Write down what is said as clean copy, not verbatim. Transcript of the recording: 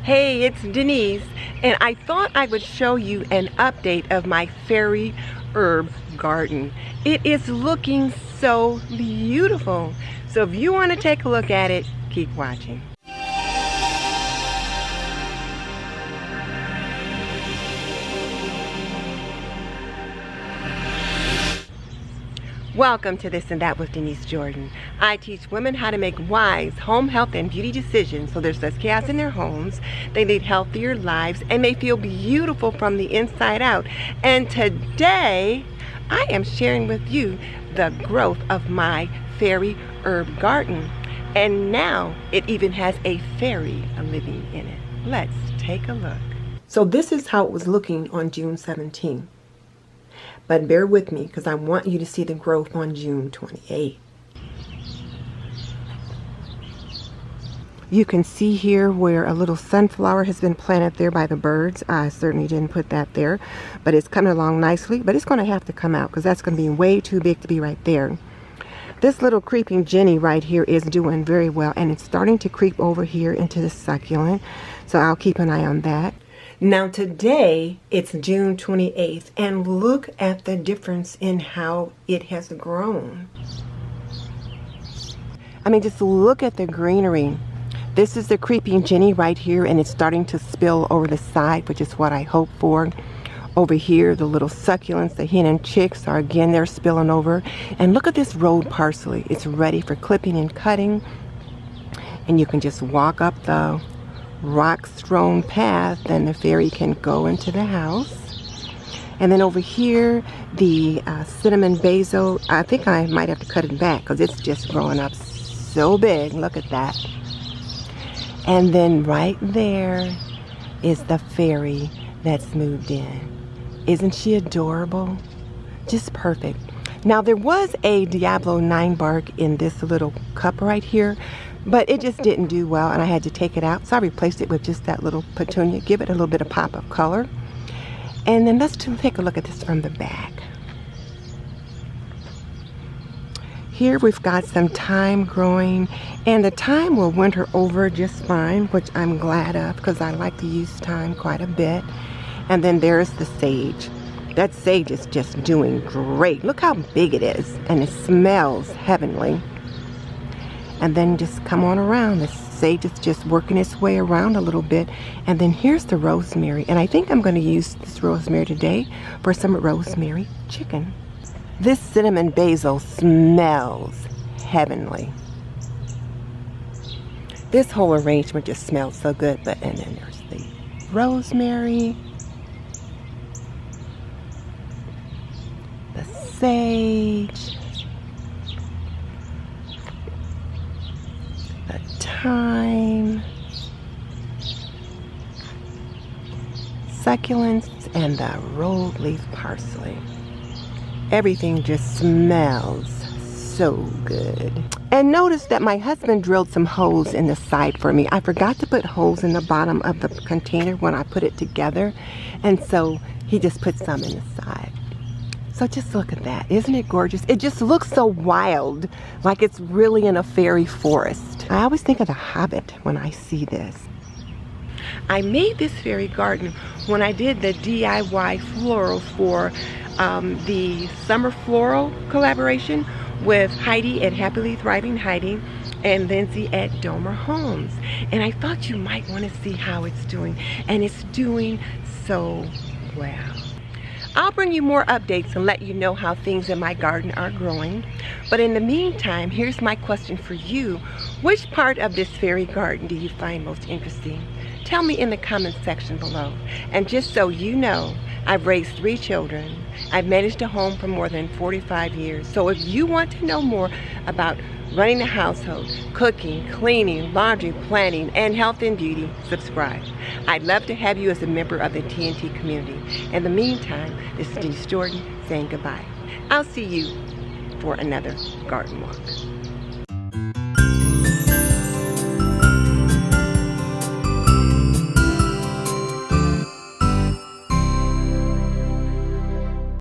Hey, it's Denise, and I thought I would show you an update of my fairy herb garden. It is looking so beautiful. So if you want to take a look at it, keep watching. Welcome to This and That with Denise Jordan. I teach women how to make wise home health and beauty decisions so there's less chaos in their homes, they lead healthier lives, and they feel beautiful from the inside out. And today, I am sharing with you the growth of my fairy herb garden. And now, it even has a fairy living in it. Let's take a look. So this is how it was looking on June 17th. But bear with me because I want you to see the growth on June 28th. You can see here where a little sunflower has been planted there by the birds. I certainly didn't put that there, but it's coming along nicely. But it's going to have to come out because that's going to be way too big to be right there. This little creeping Jenny right here is doing very well, and it's starting to creep over here into the succulent. So I'll keep an eye on that. Now today, it's June 28th, and look at the difference in how it has grown. I mean, just look at the greenery. This is the creeping Jenny right here, and it's starting to spill over the side, which is what I hope for. Over here, the little succulents, the hen and chicks are again, they're spilling over. And look at this road parsley. It's ready for clipping and cutting. And you can just walk up the rock-strewn path, then the fairy can go into the house. And then over here, the cinnamon basil, I think I might have to cut it back because it's just growing up so big. Look at that. And then right there is the fairy that's moved in. Isn't she adorable? Just perfect. Now there was a Diablo 9 bark in this little cup right here, but it just didn't do well and I had to take it out. So I replaced it with just that little petunia, give it a little bit of pop of color. And then let's take a look at this from the back. Here we've got some thyme growing, and the thyme will winter over just fine, which I'm glad of because I like to use thyme quite a bit. And then there's the sage. That sage is just doing great. Look how big it is, and it smells heavenly. And then just come on around. The sage is just working its way around a little bit. And then here's the rosemary. And I think I'm going to use this rosemary today for some rosemary chicken. This cinnamon basil smells heavenly. This whole arrangement just smells so good. And then there's the rosemary, the sage, the thyme, succulents, and the rolled leaf parsley. Everything just smells so good. And notice that my husband drilled some holes in the side for me. I forgot to put holes in the bottom of the container when I put it together, and so he just put some in the side. So just look at that. Isn't it gorgeous? It just looks so wild, like it's really in a fairy forest. I always think of The Hobbit when I see this. I made this fairy garden when I did the DIY florals for the Summer Floral collaboration with Heidi at Happily Thriving Heidi and Lindsay at Domer Homes. And I thought you might want to see how it's doing. And it's doing so well. I'll bring you more updates and let you know how things in my garden are growing. But in the meantime, here's my question for you. Which part of this fairy garden do you find most interesting? Tell me in the comments section below. And just so you know, I've raised 3 children. I've managed a home for more than 45 years. So if you want to know more about running a household, cooking, cleaning, laundry, planning, and health and beauty, subscribe. I'd love to have you as a member of the TNT community. In the meantime, this is Denise Jordan saying goodbye. I'll see you for another garden walk.